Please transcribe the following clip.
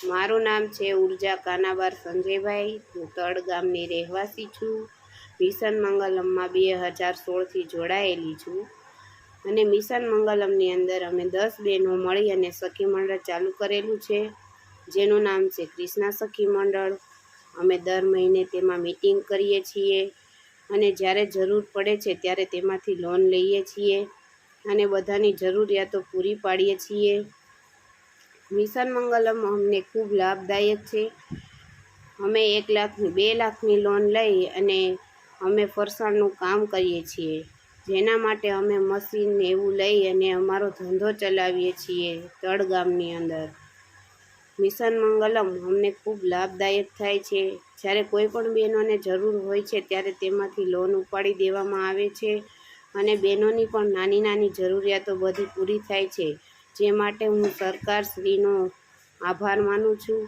મારું નામ છે ઉર્જા કાનાબાર સંજયભાઈ। હું તળ ગામની રહેવાસી છું। મિશન મંગલમમાં 2016થી જોડાયેલી છું અને મિશન મંગલમની અંદર અમે 10 બહેનો મળી અને સખી મંડળ ચાલુ કરેલું છે, જેનું નામ છે કૃષ્ણા સખી મંડળ। અમે દર મહિને તેમાં મીટિંગ કરીએ છીએ અને જ્યારે જરૂર પડે છે ત્યારે તેમાંથી લોન લઈએ છીએ અને બધાની જરૂરિયાતો પૂરી પાડીએ છીએ। મિશન મંગલમ અમને ખૂબ લાભદાયક છે। અમે 1 લાખની 2 લાખની લોન લઈ અને અમે ફરસાણનું કામ કરીએ છીએ, જેના માટે અમે મશીન એવું લઈ અને અમારો ધંધો ચલાવીએ છીએ તળ ગામની અંદર। મિશન મંગલમ અમને ખૂબ લાભદાયક થાય છે। જ્યારે કોઈ પણ બહેનોને જરૂર હોય છે ત્યારે તેમાંથી લોન ઉપાડી દેવામાં આવે છે અને બહેનોની પણ નાની નાની જરૂરિયાતો બધી પૂરી થાય છે, જે માટે હું સરકારશ્રીનો આભાર માનું છું।